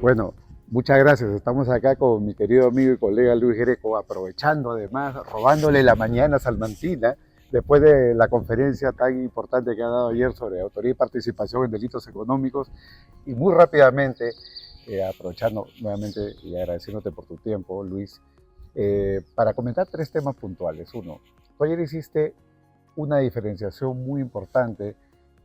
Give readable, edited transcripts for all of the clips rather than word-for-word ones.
Bueno, muchas gracias. Estamos acá con mi querido amigo y colega Luis Greco, aprovechando además, robándole la mañana salmantina, después de la conferencia tan importante que ha dado ayer sobre autoría y participación en delitos económicos. Y muy rápidamente, aprovechando nuevamente y agradeciéndote por tu tiempo, Luis, para comentar tres temas puntuales. Uno, tú ayer hiciste una diferenciación muy importante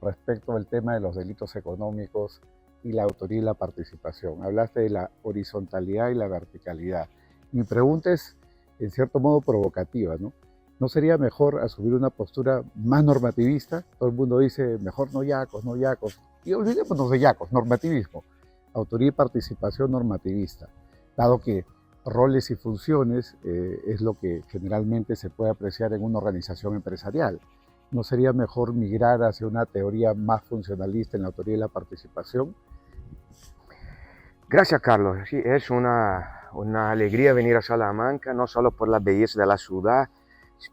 respecto al tema de los delitos económicos y la autoría y la participación. Hablaste de la horizontalidad y la verticalidad. Mi pregunta es, en cierto modo, provocativa, ¿no? ¿No sería mejor asumir una postura más normativista? Todo el mundo dice, mejor no yacos, no yacos. Y olvidémonos de yacos, normativismo. Autoría y participación normativista. Dado que roles y funciones es lo que generalmente se puede apreciar en una organización empresarial. ¿No sería mejor migrar hacia una teoría más funcionalista en la autoría y la participación? Gracias, Carlos. Sí, es una alegría venir a Salamanca, no solo por la belleza de la ciudad,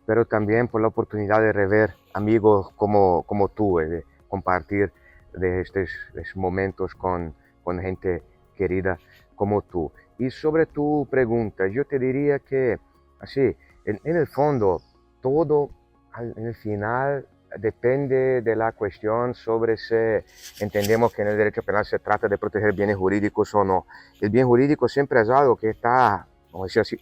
pero también por la oportunidad de rever amigos como tú, de compartir de estos momentos con gente querida como tú. Y sobre tu pregunta, yo te diría que, así, en el fondo, todo en el final depende de la cuestión sobre si entendemos que en el derecho penal se trata de proteger bienes jurídicos o no. El bien jurídico siempre es algo que está, vamos a decir así,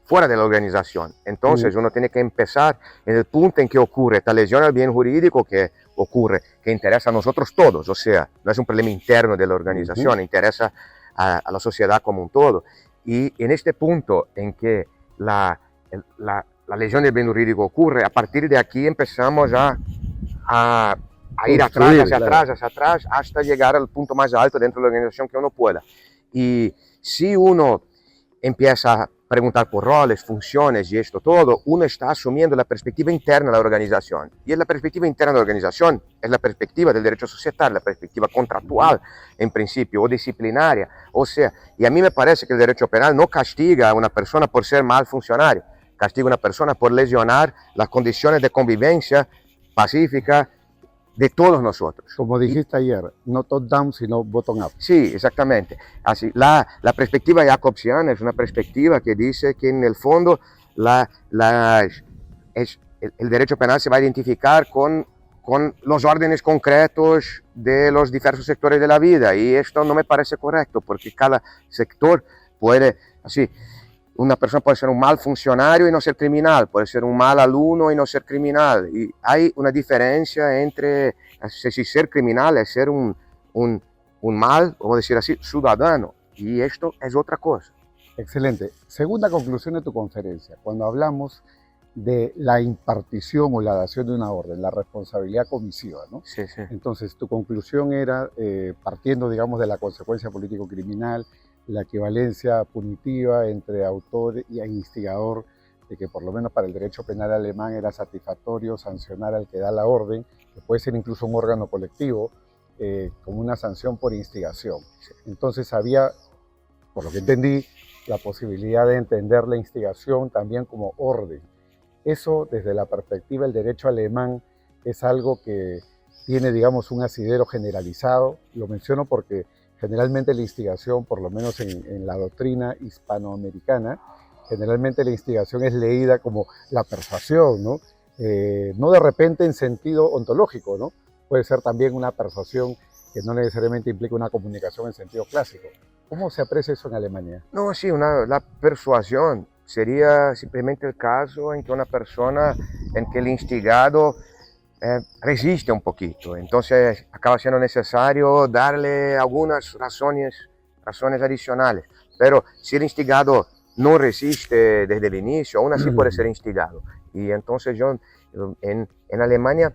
fuera de la organización. Entonces uno tiene que empezar en el punto en que ocurre esta lesión al bien jurídico que ocurre, que interesa a nosotros todos, o sea, no es un problema interno de la organización, interesa a la sociedad como un todo. Y en este punto en que la lesión del bien jurídico ocurre, a partir de aquí empezamos a ir atrás, hacia atrás, hasta llegar al punto más alto dentro de la organización que uno pueda. Y si uno empieza a preguntar por roles, funciones y esto todo, uno está asumiendo la perspectiva interna de la organización. Y la perspectiva interna de la organización es la perspectiva del derecho societario, la perspectiva contractual, en principio, o disciplinaria. O sea, y a mí me parece que el derecho penal no castiga a una persona por ser mal funcionario, castiga a una persona por lesionar las condiciones de convivencia pacífica de todos nosotros. Como dijiste ayer, no top-down, sino bottom-up. Sí, exactamente. Así, la perspectiva jacobsiana es una perspectiva que dice que en el fondo el derecho penal se va a identificar con los órdenes concretos de los diversos sectores de la vida, y esto no me parece correcto, porque cada sector puede, así, una persona puede ser un mal funcionario y no ser criminal, puede ser un mal alumno y no ser criminal. Y hay una diferencia entre si ser criminal es ser un mal, vamos a decir así, ciudadano. Y esto es otra cosa. Excelente. Segunda conclusión de tu conferencia, cuando hablamos de la impartición o la dación de una orden, la responsabilidad comisiva, ¿no? Sí, sí. Entonces, tu conclusión era, partiendo, digamos, de la consecuencia político-criminal, la equivalencia punitiva entre autor y instigador, de que por lo menos para el derecho penal alemán era satisfactorio sancionar al que da la orden, que puede ser incluso un órgano colectivo, como una sanción por instigación. Entonces había, por lo que entendí, la posibilidad de entender la instigación también como orden. Eso, desde la perspectiva del derecho alemán, es algo que tiene, digamos, un asidero generalizado. Lo menciono porque generalmente la instigación, por lo menos en la doctrina hispanoamericana, generalmente la instigación es leída como la persuasión, ¿no? No de repente en sentido ontológico, ¿no? Puede ser también una persuasión que no necesariamente implica una comunicación en sentido clásico. ¿Cómo se aprecia eso en Alemania? No, sí, la persuasión sería simplemente el caso en que una persona, en que el instigado resiste un poquito, entonces acaba siendo necesario darle algunas razones adicionales, pero si el instigado no resiste desde el inicio, aún así puede ser instigado. Y entonces en Alemania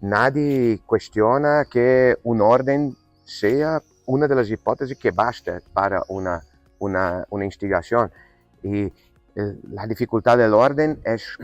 nadie cuestiona que un orden sea una de las hipótesis que basta para una instigación. Y la dificultad del orden es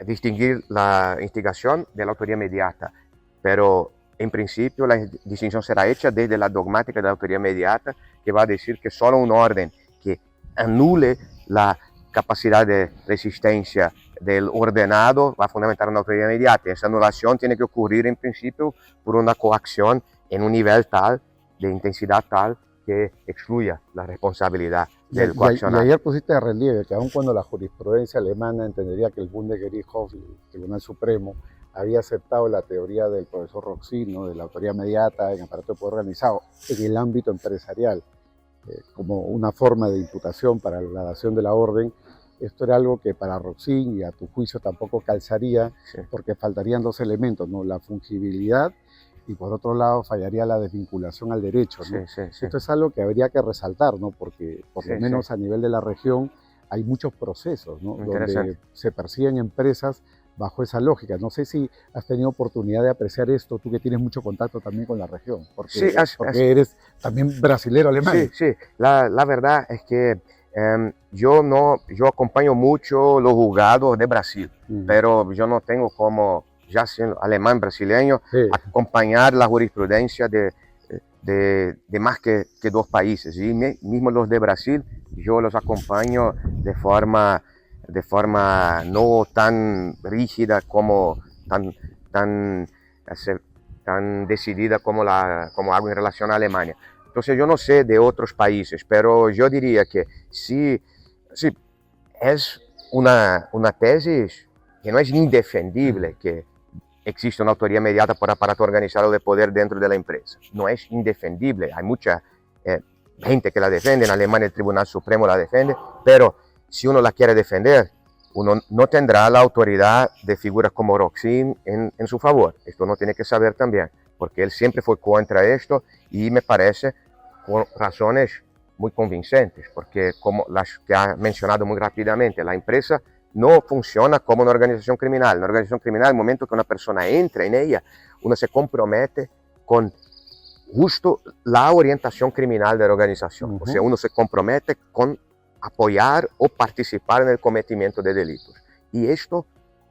distinguir la instigación de la autoría mediata, pero en principio la distinción será hecha desde la dogmática de la autoría mediata, que va a decir que solo un orden que anule la capacidad de resistencia del ordenado va a fundamentar una autoría mediata. Esa anulación tiene que ocurrir en principio por una coacción en un nivel tal, de intensidad tal, que excluya la responsabilidad Y del coaccionado. ayer pusiste de relieve que aun cuando la jurisprudencia alemana entendería que el Bundesgerichtshof, el Tribunal Supremo, había aceptado la teoría del profesor Roxin, ¿no?, de la autoría mediata en aparato de poder organizado en el ámbito empresarial, como una forma de imputación para la dación de la orden, esto era algo que para Roxin y a tu juicio tampoco calzaría, Sí. porque faltarían dos elementos, ¿no?, la fungibilidad y por otro lado fallaría la desvinculación al derecho, ¿no? Sí. Esto es algo que habría que resaltar, ¿no?, porque por lo menos a nivel de la región hay muchos procesos, ¿no?, donde se persiguen empresas bajo esa lógica. No sé si has tenido oportunidad de apreciar esto, tú que tienes mucho contacto también con la región, porque, porque eres también brasilero alemán. Sí. La verdad es que yo acompaño mucho los juzgados de Brasil, pero yo no tengo como, ya siendo alemán brasileño, acompañar la jurisprudencia de más que dos países. Y mismo los de Brasil, yo los acompaño de forma no tan rígida como tan decidida como hago en relación a Alemania. Entonces yo no sé de otros países, pero yo diría que sí es una tesis que no es indefendible que existe una autoría mediata por aparato organizado de poder dentro de la empresa. No es indefendible, hay mucha gente que la defiende, en Alemania el Tribunal Supremo la defiende, pero si uno la quiere defender, uno no tendrá la autoridad de figuras como Roxin en su favor. Esto uno tiene que saber también, porque él siempre fue contra esto y me parece con razones muy convincentes, porque como las que ha mencionado muy rápidamente, la empresa no funciona como una organización criminal. Una organización criminal, el momento que una persona entra en ella, uno se compromete con justo la orientación criminal de la organización. O sea, uno se compromete con apoyar o participar en el cometimiento de delitos. Y esto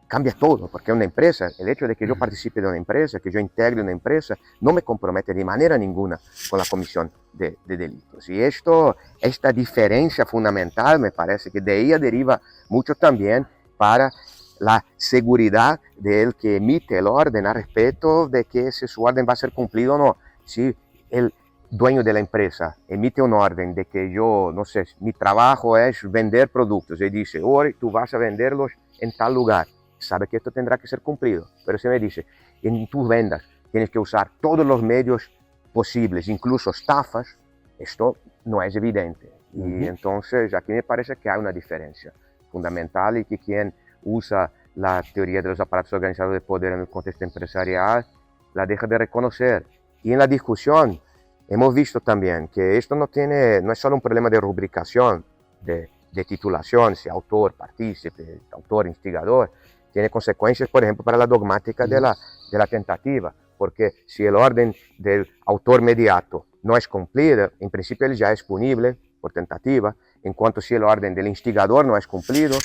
cambia todo, porque una empresa, el hecho de que yo participe de una empresa, que yo integre una empresa, no me compromete de manera ninguna con la comisión de delitos. Y esta diferencia fundamental me parece que de ella deriva mucho también para la seguridad del que emite el orden a respecto de que si su orden va a ser cumplido o no. Si el dueño de la empresa emite un orden de que yo, no sé, mi trabajo es vender productos y dice, hoy tú vas a venderlos en tal lugar, sabe que esto tendrá que ser cumplido. Pero si me dice, en tus vendas tienes que usar todos los medios posibles, incluso estafas, esto no es evidente. Y entonces aquí me parece que hay una diferencia fundamental y que quien usa la teoría de los aparatos organizados de poder en el contexto empresarial la deja de reconocer. Y en la discusión hemos visto también que esto no es solo un problema de rubricación, de titulación, si autor, partícipe, autor, instigador, tiene consecuencias, por ejemplo, para la dogmática de la tentativa, porque si el orden del autor mediato no es cumplido, en principio él ya es punible por tentativa, en cuanto si el orden del instigador no es cumplido,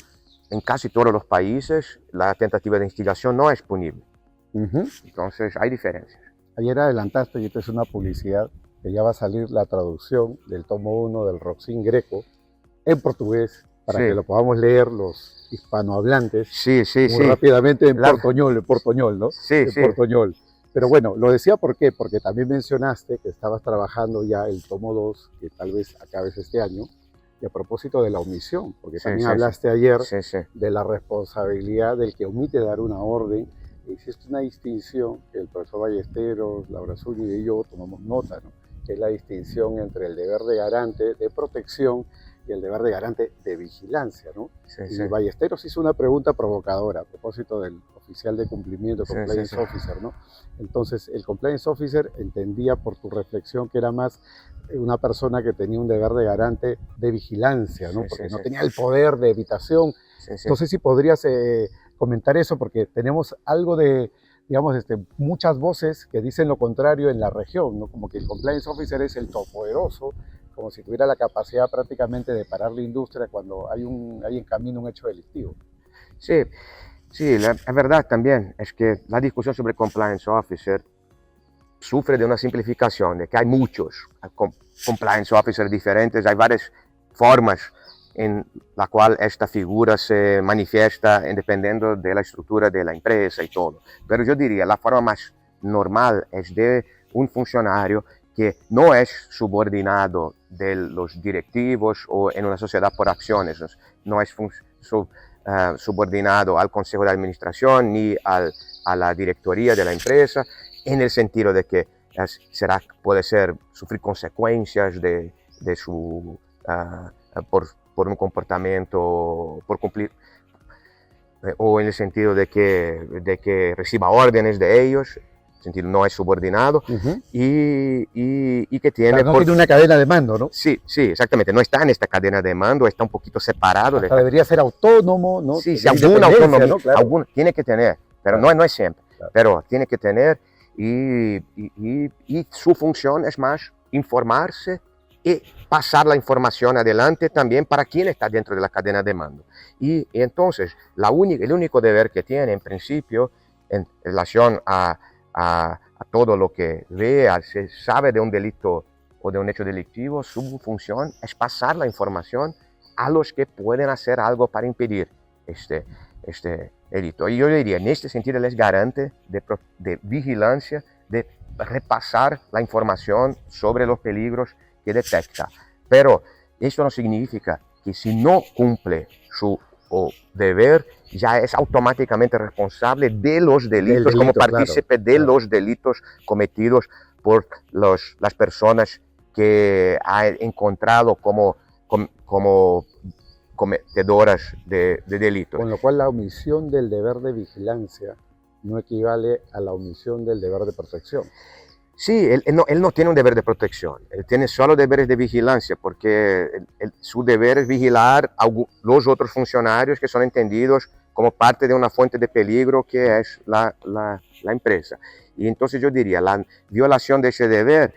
en casi todos los países la tentativa de instigación no es punible. Entonces hay diferencias. Ayer adelantaste, y esto es una publicidad, que ya va a salir la traducción del tomo 1 del Roxin Greco en portugués, para que lo podamos leer los hispanohablantes muy rápidamente en portoñol, ¿no? Portoñol. Pero bueno, lo decía ¿por qué? Porque también mencionaste que estabas trabajando ya el tomo 2, que tal vez acabes este año, y a propósito de la omisión, porque también hablaste ayer de la responsabilidad del que omite dar una orden. Existe una distinción que el profesor Ballesteros, Laura Zúñiga y yo tomamos nota, ¿no?, que es la distinción entre el deber de garante de protección y el deber de garante de vigilancia, ¿no? Y Ballesteros hizo una pregunta provocadora a propósito del oficial de cumplimiento, compliance officer, ¿no? Entonces, el compliance officer entendía por tu reflexión que era más una persona que tenía un deber de garante de vigilancia, ¿no? Porque no tenía el poder de evitación. No sé si podrías comentar eso, porque tenemos algo de, digamos, muchas voces que dicen lo contrario en la región, ¿no? Como que el compliance officer es el todopoderoso, como si tuviera la capacidad prácticamente de parar la industria cuando hay en camino un hecho delictivo. Sí, la verdad también es que la discusión sobre compliance officer sufre de una simplificación, de que hay muchos compliance officers diferentes, hay varias formas en la cual esta figura se manifiesta dependiendo de la estructura de la empresa y todo. Pero yo diría, la forma más normal es de un funcionario que que no es subordinado de los directivos o en una sociedad por acciones, no es subordinado al consejo de administración ni a la directoría de la empresa, en el sentido de que puede sufrir consecuencias de su, por un comportamiento, por cumplir, o en el sentido de que reciba órdenes de ellos, en el sentido no es subordinado, y que tiene... no tiene una cadena de mando, ¿no? Sí, sí, exactamente, no está en esta cadena de mando, está un poquito separado. Debería ser autónomo, ¿no? Sí, alguna autonomía, ¿no? Claro. Tiene que tener, pero claro. no es siempre, claro. Pero tiene que tener, y su función es más informarse y pasar la información adelante también para quien está dentro de la cadena de mando. Y entonces, el único deber que tiene en principio en relación a todo lo que vea, se sabe de un delito o de un hecho delictivo, su función es pasar la información a los que pueden hacer algo para impedir este delito. Y yo diría, en este sentido, él es garante de vigilancia, de repasar la información sobre los peligros que detecta. Pero esto no significa que si no cumple su deber, ya es automáticamente responsable de los delitos, como partícipe de los delitos cometidos por las personas que ha encontrado como cometedoras de delitos. Con lo cual la omisión del deber de vigilancia no equivale a la omisión del deber de protección. Sí, él no tiene un deber de protección, él tiene solo deberes de vigilancia, porque su deber es vigilar a los otros funcionarios que son entendidos como parte de una fuente de peligro que es la empresa. Y entonces yo diría, la violación de ese deber,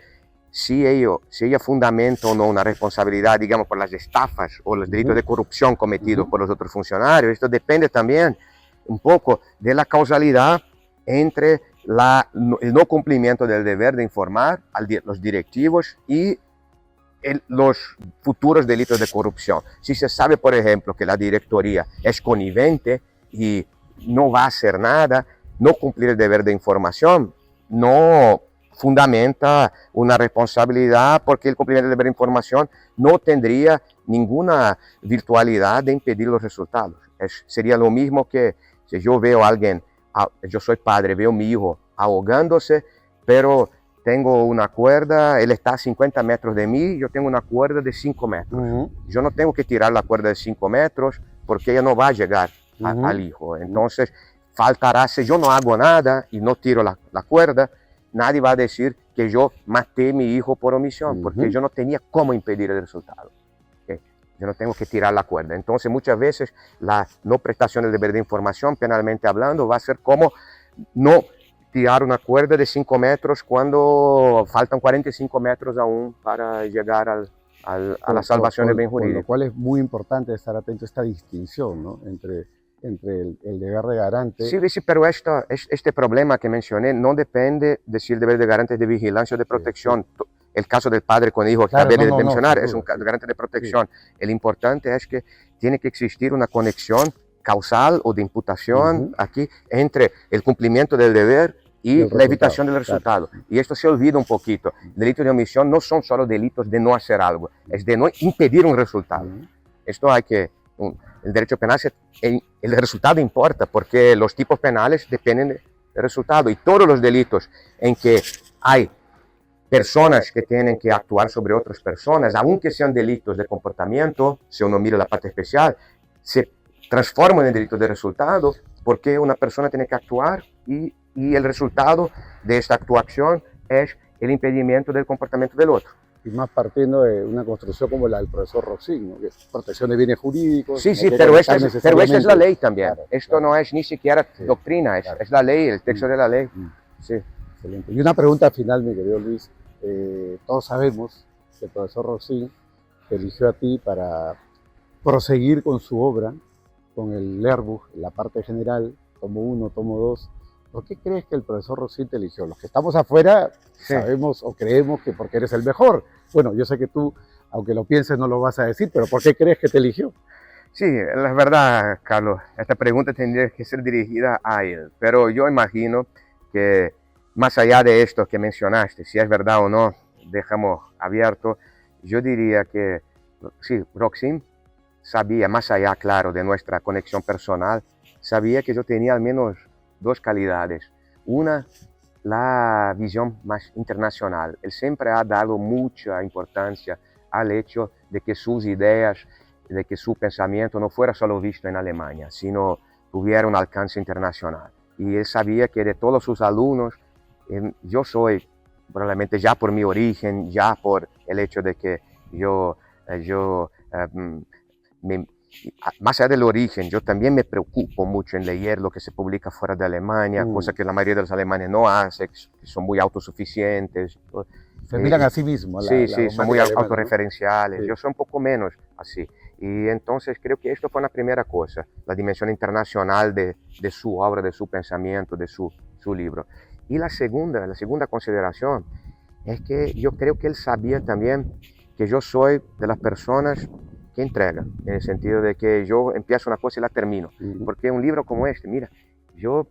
si ella fundamenta o no una responsabilidad, digamos, por las estafas o los delitos de corrupción cometidos por los otros funcionarios, esto depende también un poco de la causalidad entre el no cumplimiento del deber de informar a los directivos y los futuros delitos de corrupción. Si se sabe, por ejemplo, que la directoría es connivente y no va a hacer nada, no cumplir el deber de información no fundamenta una responsabilidad, porque el cumplimiento del deber de información no tendría ninguna virtualidad de impedir los resultados. Sería lo mismo que si yo veo a alguien, yo soy padre, veo a mi hijo ahogándose, pero tengo una cuerda, él está a 50 metros de mí, yo tengo una cuerda de 5 metros. Yo no tengo que tirar la cuerda de 5 metros porque ella no va a llegar al hijo. Entonces, faltará, si yo no hago nada y no tiro la cuerda, nadie va a decir que yo maté a mi hijo por omisión, porque yo no tenía cómo impedir el resultado. Yo no tengo que tirar la cuerda. Entonces, muchas veces la no prestación del deber de información, penalmente hablando, va a ser como no tirar una cuerda de 5 metros cuando faltan 45 metros aún para llegar a la salvación del bien jurídico. Con lo cual es muy importante estar atento a esta distinción, ¿no? entre el deber de garante. Sí, pero este problema que mencioné no depende de si el deber de garante es de vigilancia o de protección. Sí. El caso del padre con hijo que acabé de mencionar es un garante de protección. Sí. El importante es que tiene que existir una conexión causal o de imputación aquí entre el cumplimiento del deber y la evitación del resultado. Claro. Y esto se olvida un poquito. Delitos de omisión no son solo delitos de no hacer algo, es de no impedir un resultado. Esto hay que... El derecho penal, el resultado importa, porque los tipos penales dependen del resultado. Y todos los delitos en que hay personas que tienen que actuar sobre otras personas, aunque sean delitos de comportamiento, si uno mira la parte especial, se transforman en delitos de resultado, porque una persona tiene que actuar y el resultado de esta actuación es el impedimento del comportamiento del otro. Y más partiendo de una construcción como la del profesor Roxin, ¿no? Que es protección de bienes jurídicos. Sí, pero esta es la ley también. Claro, esto no es ni siquiera doctrina, es la ley, el texto de la ley. Sí. Excelente. Y una pregunta final, mi querido Luis. Todos sabemos que el profesor Roxin te eligió a ti para proseguir con su obra, con el Lehrbuch, la parte general, tomo 1, tomo 2. ¿Por qué crees que el profesor Roxin te eligió? Los que estamos afuera sabemos o creemos que porque eres el mejor. Bueno, yo sé que tú, aunque lo pienses, no lo vas a decir, pero ¿por qué crees que te eligió? Sí, la verdad, Carlos, esta pregunta tendría que ser dirigida a él, pero yo imagino que más allá de esto que mencionaste, si es verdad o no, dejamos abierto. Yo diría que sí, Roxim sabía, más allá, claro, de nuestra conexión personal, sabía que yo tenía al menos dos calidades. Una, la visión más internacional. Él siempre ha dado mucha importancia al hecho de que sus ideas, de que su pensamiento no fuera solo visto en Alemania, sino tuviera un alcance internacional. Y él sabía que de todos sus alumnos, yo soy, probablemente ya por mi origen, ya por el hecho de que más allá del origen, yo también me preocupo mucho en leer lo que se publica fuera de Alemania, cosa que la mayoría de los alemanes no hace, que son muy autosuficientes. Se miran a sí mismos. Sí, sí, son muy alemana, autorreferenciales. ¿no? Sí. Yo soy un poco menos así. Y entonces creo que esto fue una primera cosa, la dimensión internacional de su obra, de su pensamiento, de su libro. Y la segunda consideración es que yo creo que él sabía también que yo soy de las personas que entrega, en el sentido de que yo empiezo una cosa y la termino. Porque un libro como este, mira, yo,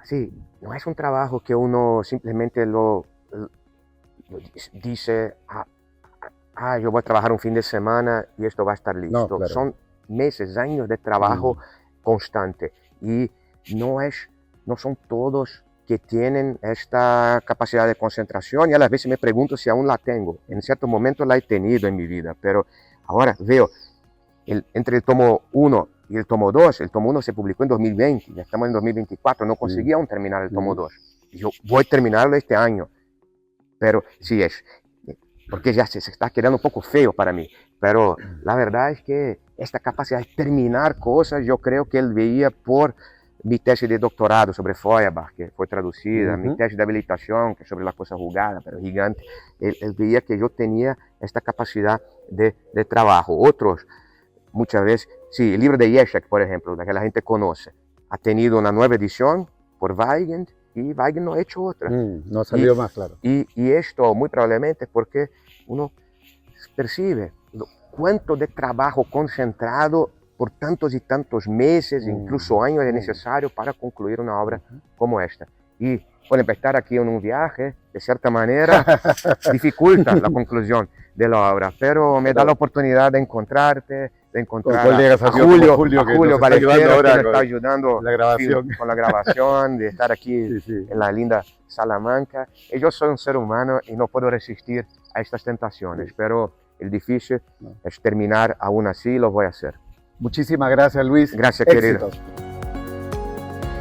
sí, no es un trabajo que uno simplemente lo dice, yo voy a trabajar un fin de semana y esto va a estar listo. No, claro. Son meses, años de trabajo constante y no son todos que tienen esta capacidad de concentración y a las veces me pregunto si aún la tengo. En ciertos momentos la he tenido en mi vida, pero ahora veo entre el tomo 1 y el tomo 2, el tomo 1 se publicó en 2020, ya estamos en 2024, no conseguí aún terminar el tomo 2. Yo voy a terminarlo este año, pero sí es, porque ya se está quedando un poco feo para mí, pero la verdad es que esta capacidad de terminar cosas yo creo que él veía por mi tesis de doctorado sobre Feuerbach, que fue traducida, mi tesis de habilitación, que es sobre la cosa jugada, pero gigante, él veía que yo tenía esta capacidad de trabajo. Otros, muchas veces, sí, el libro de Ježek, por ejemplo, la que la gente conoce, ha tenido una nueva edición por Weigand, y Weigand no ha hecho otra. No ha salido más, claro. Y esto muy probablemente es porque uno percibe cuánto de trabajo concentrado por tantos y tantos meses, incluso años es necesario para concluir una obra como esta. Y, por ejemplo, estar aquí en un viaje, de cierta manera, dificulta la conclusión de la obra, pero me da la oportunidad de encontrarte, de encontrar a Julio Ballesteros, que me está ayudando la grabación. con la grabación, de estar aquí en la linda Salamanca. Y yo soy un ser humano y no puedo resistir a estas tentaciones, pero el difícil es terminar aún así, lo voy a hacer. Muchísimas gracias, Luis. Gracias, Éxitos. querido.